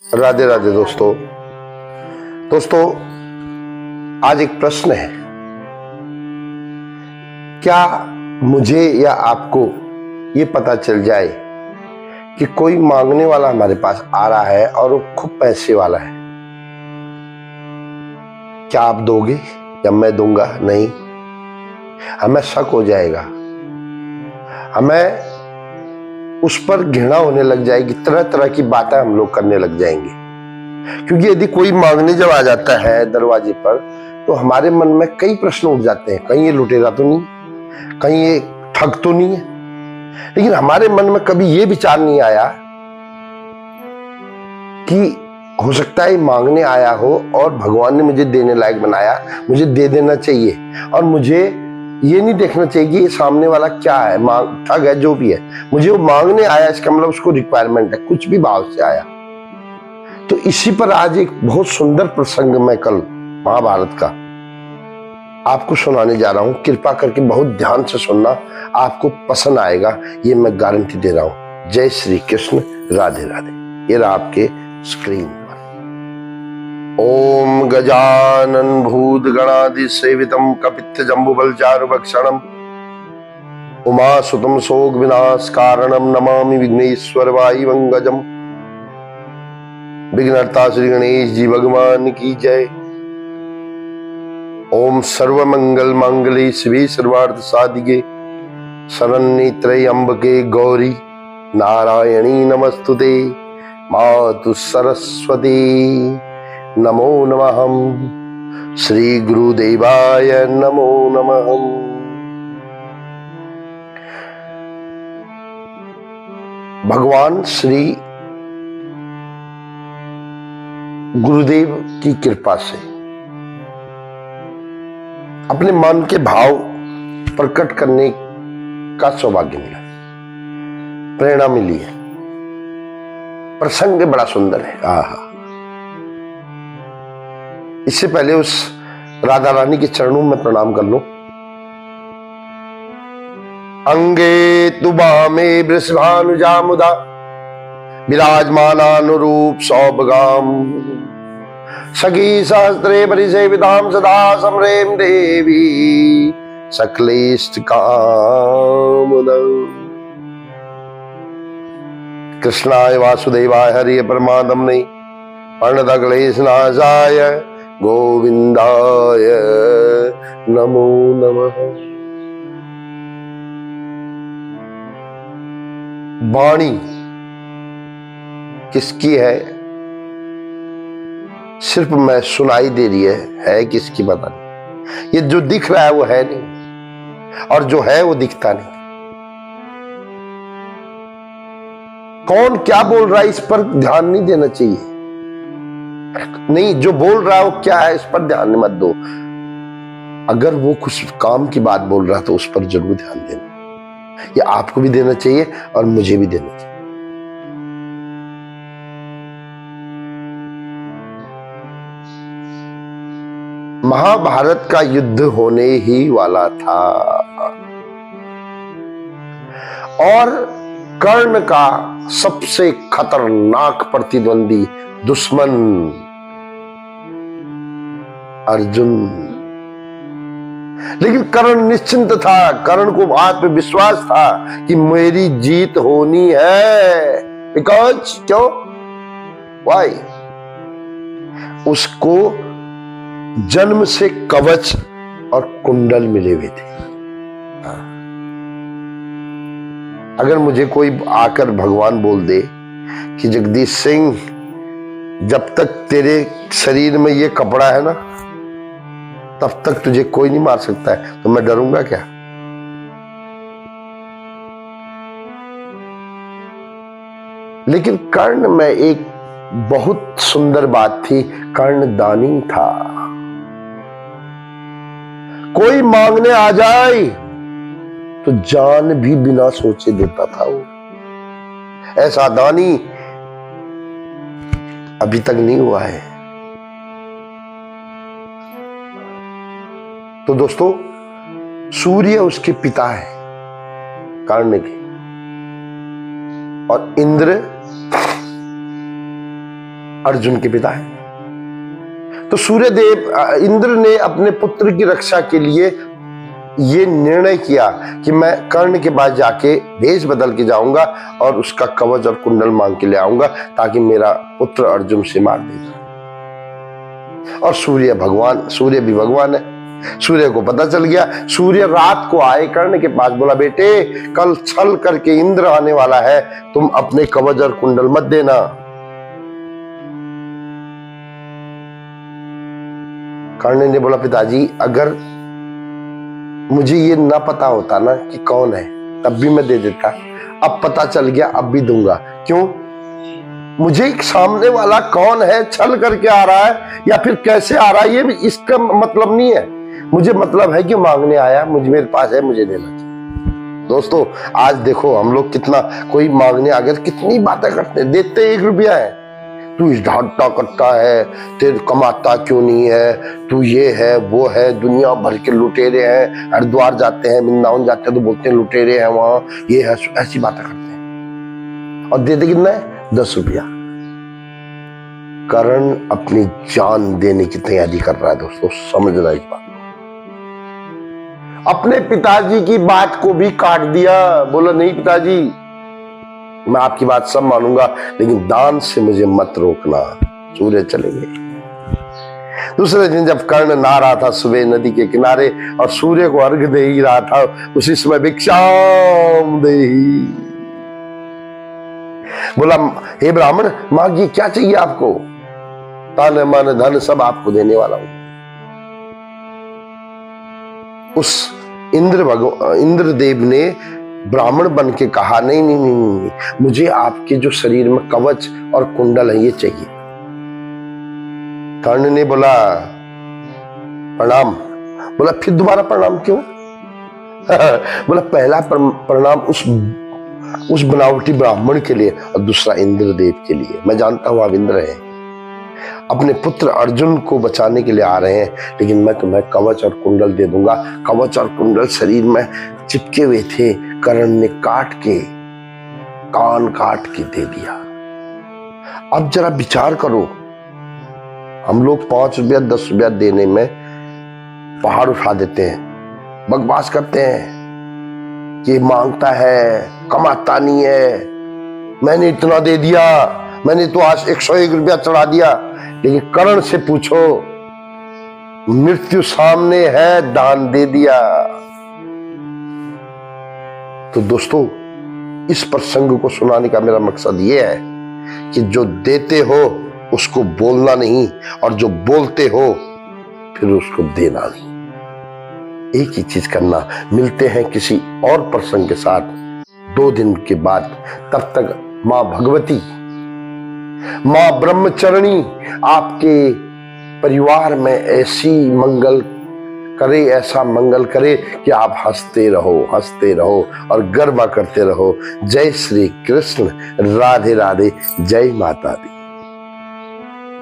राधे राधे दोस्तों। आज एक प्रश्न है, क्या मुझे या आपको ये पता चल जाए कि कोई मांगने वाला हमारे पास आ रहा है और वो खूब पैसे वाला है, क्या आप दोगे या मैं दूंगा? नहीं, हमें शक हो जाएगा, हमें उस पर घृणा होने लग जाएगी, तरह तरह की बातें हम लोग करने लग जाएंगे। क्योंकि यदि कोई मांगने जब आ जाता है दरवाजे पर तो हमारे मन में कई प्रश्न उठ जाते हैं। कहीं ये लुटेरा तो नहीं, कहीं ये ठग तो नहीं है। लेकिन हमारे मन में कभी ये विचार नहीं आया कि हो सकता है मांगने आया हो और भगवान ने मुझे देने लायक बनाया, मुझे दे देना चाहिए। और मुझे ये नहीं देखना चाहिए कि ये सामने वाला क्या है, ठग है, जो भी है, मुझे वो मांगने आया, इसका मतलब उसको रिक्वायरमेंट है, कुछ भी भाव से आया। तो इसी पर आज एक बहुत सुंदर प्रसंग मैं कल महाभारत का आपको सुनाने जा रहा हूं। कृपा करके बहुत ध्यान से सुनना, आपको पसंद आएगा, ये मैं गारंटी दे रहा हूं। जय श्री कृष्ण, राधे राधे। ये रहा आपके स्क्रीन पर। ओम गजानन भूत गणादि सेवितम कपित्थ जम्बुबल चारुभक्षणम उमासुतम शोक विनाश कारणम नमामि विघ्नेश्वर वायुवंगजम। विघ्नहर्ता श्री गणेश जी भगवान की जय। ओम सर्व मंगल मांगल्ये शिवे सर्वार्थ साधिके शरण्ये त्र्यंबके गौरी नारायणी नमस्तुते मातु सरस्वती नमो नमः। श्री गुरुदेवाय नमो नमः। भगवान श्री गुरुदेव की कृपा से अपने मन के भाव प्रकट करने का सौभाग्य मिला, प्रेरणा मिली है। प्रसंग बड़ा सुंदर है। आहा, इससे पहले उस राधा रानी के चरणों में प्रणाम कर लो। अंगे तुबामे वृषभानुजामुदा विराजमानानुरूप सौभगाम सखी सहस्रे परिसेवितां सदा समरेम देवी सकलेष्ट कामदं। कृष्णाय वासुदेवाय हरि परमात्मने प्रणतक्लेशनाशाय गोविंदाय नमो नमः। वाणी किसकी है? सिर्फ मैं सुनाई दे रही है किसकी पता नहीं। ये जो दिख रहा है वो है नहीं, और जो है वो दिखता नहीं। कौन क्या बोल रहा है इस पर ध्यान नहीं देना चाहिए। नहीं, जो बोल रहा है वो क्या है इस पर ध्यान मत दो। अगर वो कुछ काम की बात बोल रहा है तो उस पर जरूर ध्यान देना। ये आपको भी देना चाहिए और मुझे भी देना चाहिए। महाभारत का युद्ध होने ही वाला था और कर्ण का सबसे खतरनाक प्रतिद्वंदी दुश्मन अर्जुन। लेकिन कर्ण निश्चिंत था, कर्ण को आत्मविश्वास था कि मेरी जीत होनी है। बिकॉज क्यों? वाई? उसको जन्म से कवच और कुंडल मिले हुए थे। अगर मुझे कोई आकर भगवान बोल दे कि जगदीश सिंह, जब तक तेरे शरीर में ये कपड़ा है ना तब तक तुझे कोई नहीं मार सकता है, तो मैं डरूंगा क्या? लेकिन कर्ण में एक बहुत सुंदर बात थी, कर्ण दानी था। कोई मांगने आ जाए तो जान भी बिना सोचे देता था वो। ऐसा दानी अभी तक नहीं हुआ है। तो दोस्तों, सूर्य उसके पिता है कर्ण के, और इंद्र अर्जुन के पिता हैं। तो सूर्यदेव इंद्र ने अपने पुत्र की रक्षा के लिए ये निर्णय किया कि मैं कर्ण के पास जाके भेष बदल के जाऊंगा और उसका कवच और कुंडल मांग के ले आऊंगा ताकि मेरा पुत्र अर्जुन से मार देगा। और सूर्य भी भगवान है। सूर्य को पता चल गया। सूर्य रात को आए कर्ण के पास, बोला बेटे कल छल करके इंद्र आने वाला है, तुम अपने कवच और कुंडल मत देना। कर्ण ने बोला पिताजी अगर मुझे ये ना पता होता ना कि कौन है तब भी मैं दे देता, अब पता चल गया अब भी दूंगा। क्यों? मुझे सामने वाला कौन है, छल करके आ रहा है या फिर कैसे आ रहा है, ये भी इसका मतलब नहीं है। मुझे मतलब है कि मांगने आया, मुझे मेरे पास है, मुझे देना चाहिए। दोस्तों आज देखो हम लोग कितना, कोई मांगने आ गया कितनी बातें करते हैं, देते 1 रुपया है, तू इस ढाटा कट्टा है, तेरे कमाता क्यों नहीं है, तू ये है वो है, दुनिया भर के लुटेरे हैं, हरिद्वार जाते हैं वृंदावन जाते हैं तो बोलते हैं लुटेरे हैं वहां, ये है, ऐसी बातें करते हैं। और देते कितना है? 10 रुपया। कर्ण अपनी जान देने की तैयारी कर रहा है दोस्तों, समझना इस बात। अपने पिताजी की बात को भी काट दिया, बोला नहीं पिताजी मैं आपकी बात सब मानूंगा लेकिन दान से मुझे मत रोकना। सूर्य चले गए। दूसरे दिन जब कर्ण नहा रहा था सुबह नदी के किनारे और सूर्य को अर्घ दे ही रहा था, उसी समय भिक्षाम देहि, बोला हे ब्राह्मण मांगिए क्या चाहिए आपको, तान मन धन सब आपको देने वाला हूं। उस इंद्रदेव ने ब्राह्मण बन के कहा नहीं नहीं नहीं नहीं, मुझे आपके जो शरीर में कवच और कुंडल है ये चाहिए। कर्ण ने बोला प्रणाम। बोला फिर दोबारा प्रणाम क्यों? बोला पहला प्रणाम उस बनावटी ब्राह्मण के लिए और दूसरा इंद्रदेव के लिए। मैं जानता हूं आप इंद्र हैं, अपने पुत्र अर्जुन को बचाने के लिए आ रहे हैं, लेकिन मैं तुम्हें कवच और कुंडल दे दूंगा। कवच और कुंडल शरीर में चिपके हुए थे, कर्ण ने कान काट के दे दिया। अब जरा विचार करो, हम लोग 5 रुपया 10 रुपया देने में पहाड़ उठा देते हैं, बकवास करते हैं कि मांगता है, कमाता नहीं है, मैंने इतना दे दिया, मैंने तो आज 101 रुपया चढ़ा दिया। लेकिन कर्ण से पूछो, मृत्यु सामने है, दान दे दिया। तो दोस्तों इस प्रसंग को सुनाने का मेरा मकसद यह है कि जो देते हो उसको बोलना नहीं, और जो बोलते हो फिर उसको देना नहीं। एक ही चीज करना। मिलते हैं किसी और प्रसंग के साथ 2 दिन के बाद। तब तक मां भगवती, मां ब्रह्मचरणी आपके परिवार में ऐसी मंगल करे, ऐसा मंगल करे कि आप हंसते रहो और गरबा करते रहो। जय श्री कृष्ण, राधे राधे, जय माता दी।